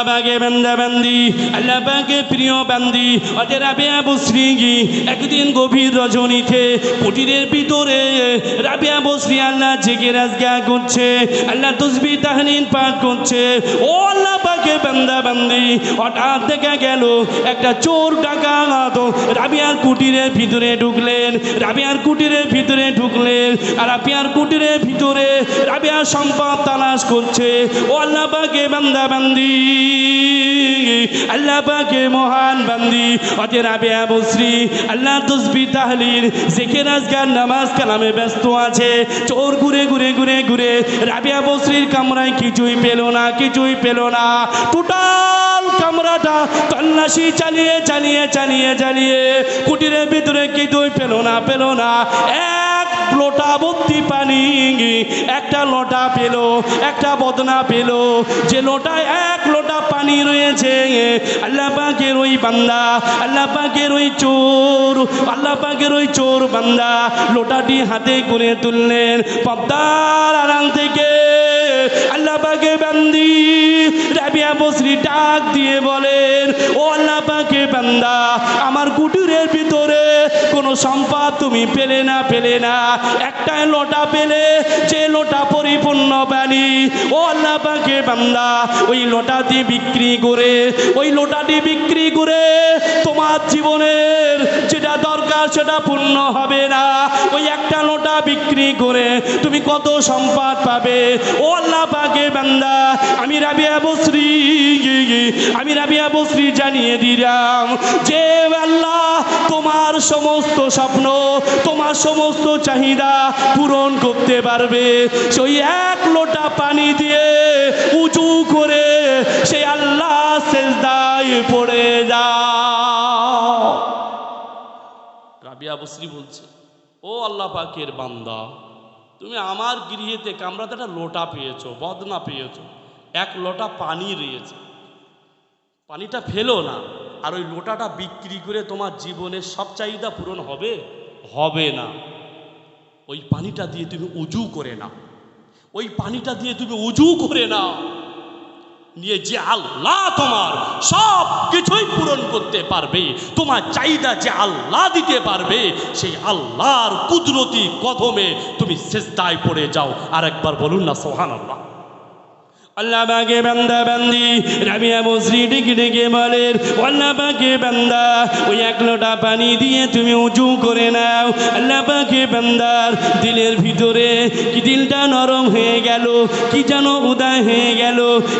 বাগে বান্দা বান্দি আল্লাহ পাকে প্রিয় বান্দি অজে রাবিয়া বসরি একদিন গভীর রজনীতে কুটিরের ভিতরে রাবিয়া বসরি আল্লাহ জেগে রাজগা করছে, আল্লাহ তাসবিহ তাহলিল পাঠ করছে। ও আল্লাহ পাকে বান্দা বান্দি হঠাৎ দেখা গেল একটা চোর ডাকাত রাবিয়ার কুটিরের ভিতরে ঢুকলেন, রাবিয়ার কুটিরের ভিতরে ঢুকলেন আর রাবিয়ার কুটিরের ভিতরে রাবিয়ার সম্পদ তালাশ করছে। ও আল্লাহ পাকে বান্দা বান্দি আল্লাহ পাকে মহান বান্দি অজে রাবিয়া বসরি আল্লাহ তাসবিহ তাহলিল জিকির আজকার নামাজ কালামে ব্যস্ত আছে। চোর ঘুরে ঘুরে ঘুরে ঘুরে রাবিয়া বসরির কামরায় কিছুই পেল না, কিছুই পেল না। টোটাল কামরাটা তল্লাশি চালিয়ে চালিয়ে চালিয়ে চালিয়ে কুটিরের ভিতরে কিছুই পেল না, পেল না। এক লোটা ভর্তি পানি, একটা লোটা পেল, একটা বদনা পেল। যে লোটায় এক লোটা পানি রয়েছে আল্লাহ পাকের ওই বান্দা, আল্লাহ পাকের ওই চোর, আল্লাহ পাকের ওই চোর বান্দা লোটাটি হাতে করে তুললেন। পদ্মার আড়াল থেকে আল্লাহ পাকে বান্দি রাবিয়া বসরি ডাক দিয়ে বলেন, ও আল্লাহ পাকে বান্দা আমার কুটিরের ভিতরে কোনো সম্পদ তুমি পেলে না, পেলে না, একটাই লোটা পেলে, যে লোটা পরিপূর্ণ পানি। ও আল্লাহ পাকে বান্দা ওই লোটাটি বিক্রি করে, ওই লোটাটি বিক্রি করে তোমার জীবনের যেটা দরকার সেটা পূর্ণ হবে না। ওই একটা লোটা বিক্রি করে তুমি কত সম্পদ পাবে। ও আল্লাহ পাকে বান্দা আমি রাবিয়া বসরি, আমি রাবিয়া বসরি জানিয়ে দিলাম যে আল্লাহ তোমার সমস্ত স্বপ্ন, তোমার সমস্ত চাহিদা পূরণ করতে পারবে। সেই এক লোটা পানি দিয়ে উঁচু করে সেই আল্লাহ সেজদায় পড়ে যাও। রাবিয়া বসরি বলছে, ও আল্লাহ পাকের বান্দা তুমি আমার গৃহেতে কামরাতে একটা লোটা পেয়েছো, বদনা পেয়েছো, এক লোটা পানি রয়েছে, পানিটা ফেলো না। আর ওই লোটাটা বিক্রি করে তোমার জীবনের সব চাহিদা পূরণ হবে? হবে না। ওই পানিটা দিয়ে তুমি উজু করে নাও, ওই পানিটা দিয়ে তুমি উজু করে নাও, নিয়ে যে আল্লাহ তোমার সব কিছুই পূরণ করতে পারবে, তোমার চাহিদা যে আল্লাহ দিতে পারবে, সেই আল্লাহর কুদরতি কদমে তুমি সিজদায় পড়ে যাও। আর একবার বলুন না সুবহানাল্লাহ। আল্লাহ পাকে বান্দা বান্দি রাবিয়া বসরি ডেকে ডেকে বলেন, আল্লাহ পাকে বান্দা ওই এক লোটা পানি দিয়ে তুমি উঁচু করে নাও। আল্লাহ পাকে বান্দার দিলের ভিতরে কি দিলটা নরম হয়ে গেল, কি যেন উদায় হয়ে গেল।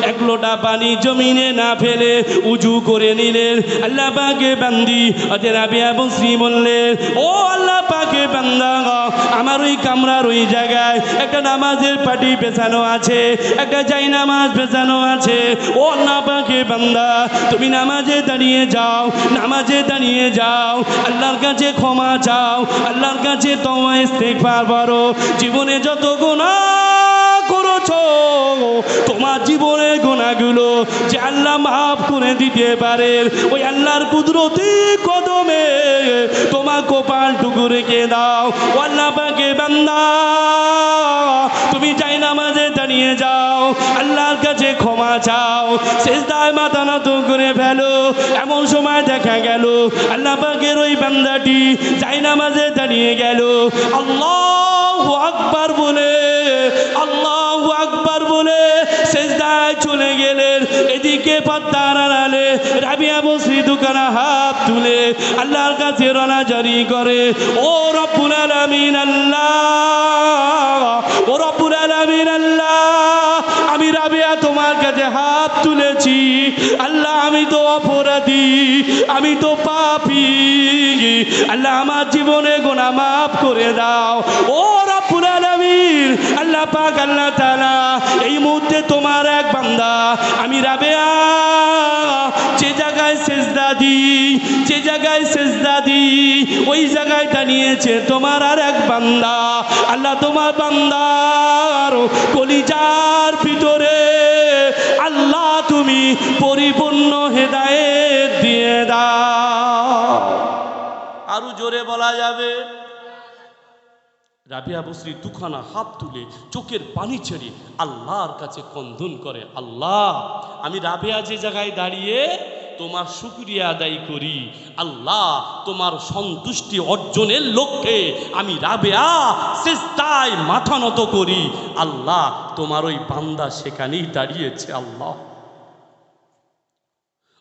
এক লোটা পানি জমিনে না ফেলে উঁচু করে নিলেন। আল্লাহ পাকে বান্দি অজে রাবিয়া বসরি বললেন, ও আল্লাহ পাকে বান্দা আমার ওই কামরার ওই জায়গায় একটা নামাজের পাটি পেছানো আছে, একটা যাই নামাজ পেছানো আছে। ও আল্লাহ পাকে বান্দা তুমি নামাজে দাঁড়িয়ে যাও, নামাজে দাঁড়িয়ে যাও, আল্লাহর কাছে ক্ষমা চাও, আল্লাহর কাছে তওবা ইস্তেগফার করো। জীবনে যত গুনাহ করেছো তোমার জীবনের গুনাহগুলো যে আল্লাহ মাফ করে দিতে পারেন, ওই আল্লাহর কুদরতি কদমে তোমার কপালটুকু রেখে দাও। ও আল্লাহ পাকে বান্দা তুমি যাই নামাজে দাঁড়িয়ে যাও, আল্লাহর কাছে ক্ষমা চাও, সিজদায় মাথা নত করে ফেলো। এমন সময় দেখা গেল আল্লাহ পাকের ওই বান্দাটি যাই নামাজে দাঁড়িয়ে গেল, আল্লাহু আকবার বলে, আল্লাহু আকবার বলে সিজদায় চলে গেলেন। এদিকে পদ্মার আড়ালে রাবিয়া বসরি দুখানা হাত তুলে আল্লাহর কাছে রনা জারি করে, ও রব্বুল আলামিন আল্লাহ, ও রব্বুল আলামিন আল্লাহ আমি রাবিয়া তোমার কাছে হাত তুলেছি। আল্লাহ আমি তো অপরাধী, আমি তো পাপী, আল্লাহ আমার জীবনে গুনাহ মাফ করে দাও। ও রব্বুল আলামিন আল্লাহ পাক আল্লাহ তাআলা এই মুহূর্তে তোমার এক বান্দা আমি রাবিয়া যে জায়গায় সিজদা দিই, যে জায়গায় সিজদা দিই ওই জায়গায় দাঁড়িয়েছে তোমার আর এক বান্দা। আল্লাহ তোমার বান্দার কলিজার ভিতরে আল্লাহ তুমি পরিপূর্ণ হেদায়েত দিয়ে দাও। আরো জোরে বলা যাবে? রাবিয়া বসরি দুখানা হাত তুলে চোখের পানি ছেড়ে আল্লাহর কাছে ক্রন্দন করে, আল্লাহ আমি রাবেয়া যে জায়গায় দাঁড়িয়ে তোমার শুকরিয়া আদায় করি, আল্লাহ তোমার সন্তুষ্টি অর্জনের লক্ষ্যে আমি রাবেয়া সিজদায় মাথা নত করি, আল্লাহ তোমার ওই বান্দা সেখানেই দাঁড়িয়েছে। আল্লাহ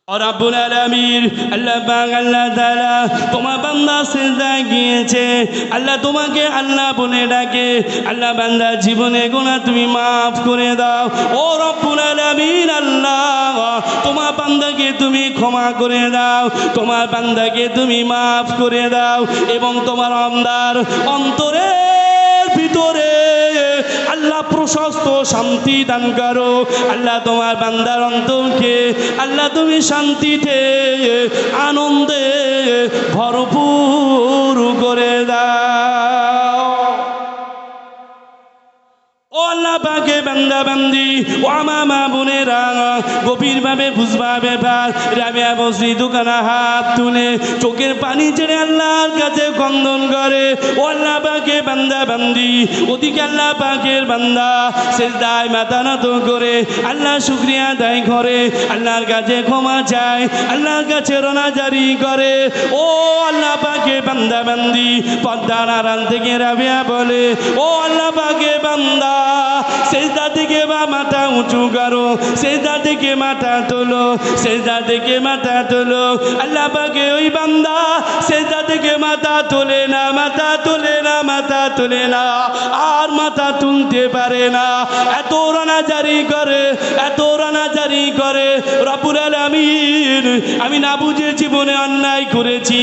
রব্বুল আলামিন আল্লাহ পাক আল্লাহ তাআলা তোমার বান্দা সিজদায় গিয়েছে, আল্লাহ তোমাকে আল্লাহ বলে ডাকে, আল্লাহ বান্দা জীবনে গুনাহ তুমি মাফ করে দাও। ও রব্বুল আলামিন আল্লাহ তোমার বান্দাকে তুমি ক্ষমা করে দাও, তোমার বান্দাকে তুমি মাফ করে দাও এবং তোমার অন্তরের ভিতরে আল্লাহ প্রশস্ত শান্তি দান করো। আল্লাহ তোমার বান্দার অন্তরকে আল্লাহ তুমি শান্তিতে আনন্দে ভরপুর করে দাও। ও আল্লাহ পাকে বান্দা বান্দি ও আমার মা বোনেরা গভীরভাবে বুঝবা ব্যাপার। রাবেয়া বসরি দুখানা হাত তুলে চোখের পানি ছেড়ে আল্লাহর কাছে ক্রন্দন করে। ও আল্লাহ পাকে বান্দা বান্দি ওদিকে আল্লাহ পাকের বান্দা সিজদায় মাথা নত করে আল্লাহ শুকরিয়া আদায় করে, আল্লাহর কাছে ক্ষমা চায়, আল্লাহর কাছে রোনাজারি করে। ও আল্লাহ পাকে বান্দা বান্দি পর্দার আড়াল থেকে রাবেয়া বলে, ও আল্লাহ পাকে বান্দা সিজদা থেকে বা মাথা উঁচু করো, সিজদা থেকে মাথা তোলো, সিজদা থেকে মাথা তোলো। আল্লাহ পাকে ওই বান্দা সিজদা থেকে মাথা তোলে না, মাথা তোলে না, মাথা তোলে না, আর মাথা তুলতে পারে না। এত রানাজারি করে, এত রানাজারি করে। রব্বুল আলামিন আমি না বুঝে জীবনে অন্যায় করেছি,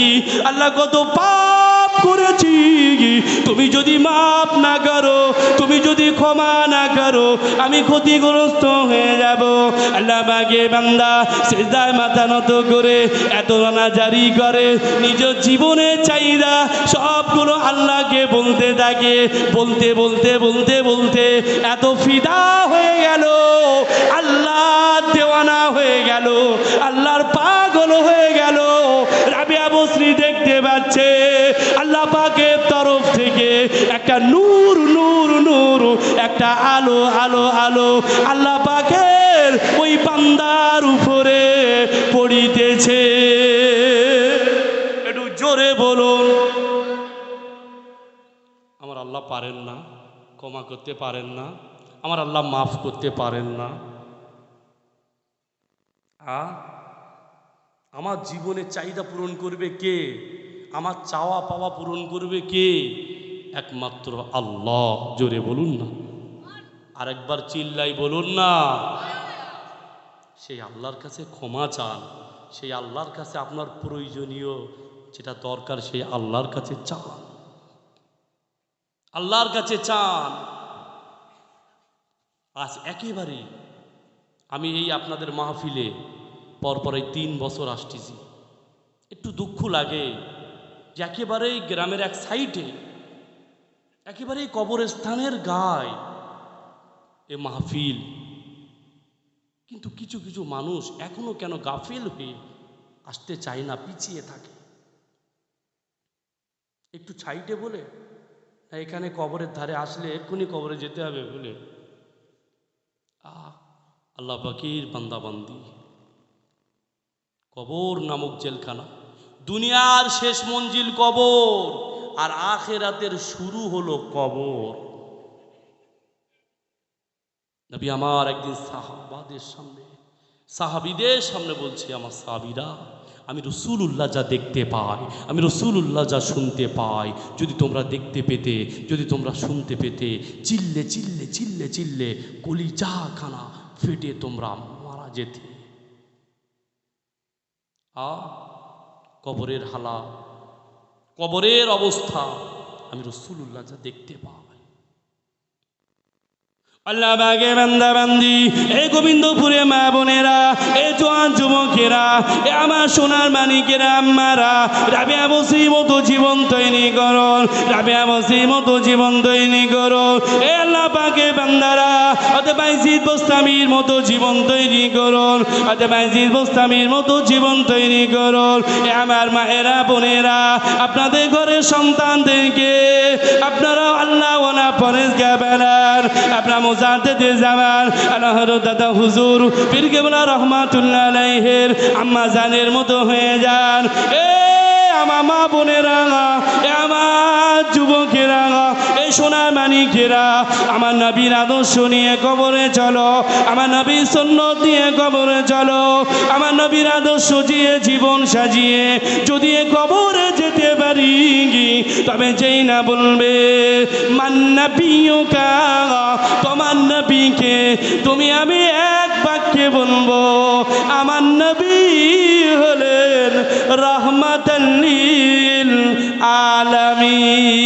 আল্লাহ কত পাপ করেছি, তুমি যদি মাফ না করো, তুমি যদি ক্ষমা না করো, আমি ক্ষতিগ্রস্ত হয়ে যাব। আল্লাহ পাকে বান্দা সিজদায় মাথা নত করে এত রানাজারি করে, নিজ জীবনের চাহিদা সবগুলো আল্লাহকে বলতে থাকে। বলতে বলতে বলতে বলতে এত ফিদা হয়ে গেল, আল্লাহ দেওয়ানা হয়ে গেল, আল্লাহর পাগল হয়ে গেল। রাবেয়া বসরি দেখতে পাচ্ছে আল্লাহ পাকের তরফ থেকে একটা নূর নূর নূর, একটা আলো আলো আলো আল্লাহ পাকের ওই বান্দার উপরে পড়িতেছে। একটু জোরে বলুন। আমার আল্লাহ পারেন না, ক্ষমা করতে পারেন না, আমার আল্লাহ মাফ করতে পারেন না। আমার জীবনের চাহিদা পূরণ করবে কে? আমার চাওয়া পাওয়া পূরণ করবে কে? একমাত্র আল্লাহ। জোরে বলুন না, আরেকবার চিল্লাই বলুন না। সেই আল্লাহর কাছে ক্ষমা চান, সেই আল্লাহর কাছে আপনার প্রয়োজনীয় যেটা দরকার সেই আল্লাহর কাছে চান, আল্লাহর কাছে চান। আজ একেবারে আমি এই আপনাদের মাহফিলে পরপর এই 3 বছর আসতেছি, একটু দুঃখ লাগে যে একেবারেই গ্রামের এক সাইডে, একেবারেই কবরস্থানের গায়ে এ মাহফিল, কিন্তু কিছু কিছু মানুষ এখনো কেন গাফিল হয়ে আসতে চায় না, পিছিয়ে থাকে। একটু সাইডে বলে এখানে কবরের ধারে আসলে এক্ষুনি কবরে যেতে হবে বলে আল্লাহ পাকের বান্দাবান্দি। কবর নামক জেলখানা, দুনিয়ার শেষ মঞ্জিল কবর, আর আখেরাতের শুরু হলো কবর। নবী আমার একদিন সাহাবীদের সামনে বলছে, আমার সাহাবীরা, আমি রাসূলুল্লাহ যা দেখতে পাই, আমি রাসূলুল্লাহ যা শুনতে পাই, যদি তোমরা দেখতে পেতে, যদি তোমরা শুনতে পেতে, চিল্লে চিল্লে চিল্লে চিল্লে কলিজাখানা ফেটে তোমরা মারা যেতে। কবরের হালা, কবরের অবস্থা আমি রাসূলুল্লাহ যা দেখতে পাই। আল্লাহ বাগে বান্দা বান্দি, এই গোবিন্দপুরে মা বোনেরা, এই জোয়ান যুবকেরা, এ আমার সোনার মানিকেরা, আম্মারা, রাবিয়া বসির মতো জীবন তৈরি করুন, রাবিয়া বসির মতো জীবন তৈরি করুন। এ আল্লাহ পাকে বান্দারা, অতে বাইজিদ বোস্তামির মতো জীবন তৈরি করুন, অতে বাইজিদ বোস্তামির মতো জীবন তৈরি করুন। এ আমার মায়েরা বোনেরা, আপনাদের ঘরের সন্তানদেরকে আপনারা আল্লাহ ওয়ালা পরেজগার বানান। আপনার মুজাদ্দিদ জামান আল্লাহর দাদা হুজুর পীর কেবলা রহমাতুল্লাহ আলাইহির আম্মা জানের মতো হয়ে যান। এ আমার মা বোনেরা, এ আমার যুবকেরা, এই সোনার মানিকেরা, আমার নবীর আদর্শ নিয়ে কবরে চলো, আমার নবীর সুন্নাত দিয়ে কবরে চলো, আমার নবীর আদর্শ দিয়ে জীবন সাজিয়ে যদি কবরে যেতে পারি, তবে যেই না বলবে মান্নাবিয়ুকা, তোমার নবীকে তুমি আমি এক বাক্যে বলবো, আমার নবী হলেন রাহমাতাল লিল আলামিন।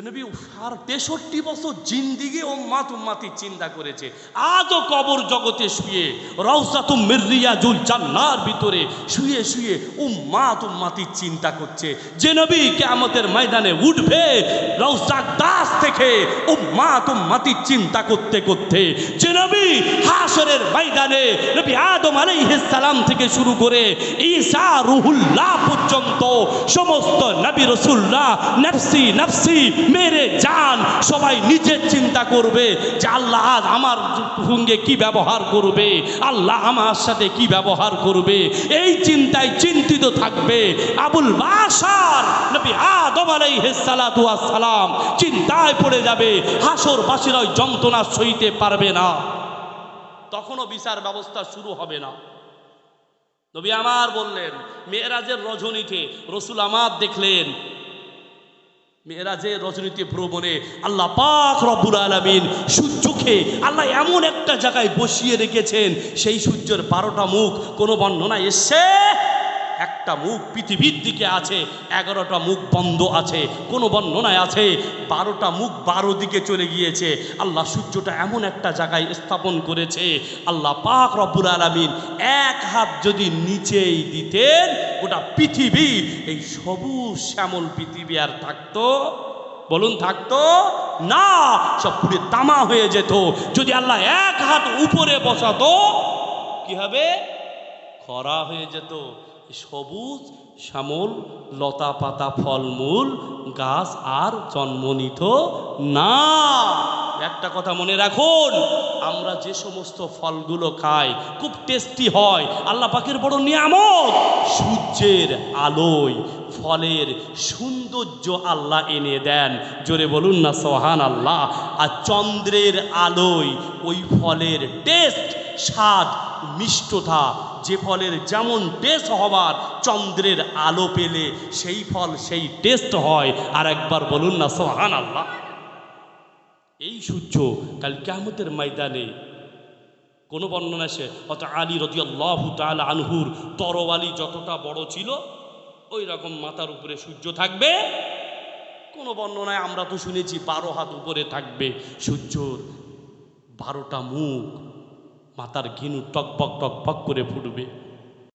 নবী 63 বছর জিন্দিগি উম্মাতির চিন্তা করেছে। আজও কবর জগতে শুয়ে রওজাতুম মির রিয়াজুল জান্নার ভিতরে শুয়ে শুয়ে উম্মাতির চিন্তা করছে। যে নবী কিয়ামতের ময়দানে উঠবে রওজা দাস থেকে উম্মাতির চিন্তা করতে করতে, যে নবী হাশরের ময়দানে নবী আদম আলাইহিস সালাম থেকে শুরু করে ঈসা রুহুল্লাহ পর্যন্ত সমস্ত নবী রাসূলুল্লাহ নফসি নফসি মেরে জান সবাই নিজের চিন্তা করবে যে আল্লাহ আজ আমার সঙ্গে কি ব্যবহার করবে, আল্লাহ আমার সাথে কি ব্যবহার করবে, এই চিন্তায় চিন্তিত থাকবে। আবুল বাশার নবী আদম আলাইহিস সালাতু ওয়াস সালাম চিন্তায় পড়ে যাবে, হাসরবাসীরা ওই যন্ত্রণা সইতে পারবে না, তখনও বিচার ব্যবস্থা শুরু হবে না। নবী আমার বললেন মেরাজের রজনীতে রাসূল আমার দেখলেন, মেরাজের রজনীতে ভ্রমণে আল্লাহ পাক রব্বুল আলামিন সূর্যকে আল্লাহ এমন একটা জায়গায় বসিয়ে রেখেছেন, সেই সূর্যের 12টা মুখ। কোনো বর্ণনায় এসছে একটা মুখ পৃথিবীর দিকে আছে, 11টা মুখ বন্ধ আছে। কোনো বর্ণনায় আছে 12টা মুখ 12 দিকে চলে গিয়েছে। আল্লাহ সূর্যটা এমন একটা জায়গায় স্থাপন করেছে, আল্লাহ পাক রব্বুল আলামিন এক হাত যদি নিচেই দিতেন, গোটা পৃথিবী এই সবুজ শ্যামল পৃথিবী আর থাকতো? বলুন থাকতো না, সব পুরে তামা হয়ে যেত। যদি আল্লাহ এক হাত উপরে বসাতো কি হবে? খরা হয়ে যেত। সবুজ শ্যামল লতা পাতা ফলমূল গাছ আর জন্ম নিত না। একটা কথা মনে রাখুন, আমরা যে সমস্ত ফলগুলো খাই খুব টেস্টি হয়, আল্লাহ পাকের বড় নিয়ামত। সূর্যের আলোয় ফলের সৌন্দর্য আল্লাহ এনে দেন, জোরে বলুন না সুবহানাল্লাহ। আর চন্দ্রের আলোয় ওই ফলের টেস্ট, স্বাদ, মিষ্টতা, যে ফলের যেমন টেস্ট হবার চন্দ্রের আলো পেলে সেই ফল সেই টেস্ট হয়। আর একবার বলুন না সুবহানাল্লাহ। এই সূর্য কাল কিয়ামতের ময়দানে কোনো বর্ণনা সে অত আলী রাদিয়াল্লাহু তাআলা আনহুর তরবারি যতটা বড় ছিল ওই রকম মাথার উপরে সূর্য থাকবে। কোনো বর্ণনায় আমরা তো শুনেছি 12 হাত উপরে থাকবে সূর্যর, 12টা মুখ, মাথার ঘিনু টকবক টকবক করে ফুটবে।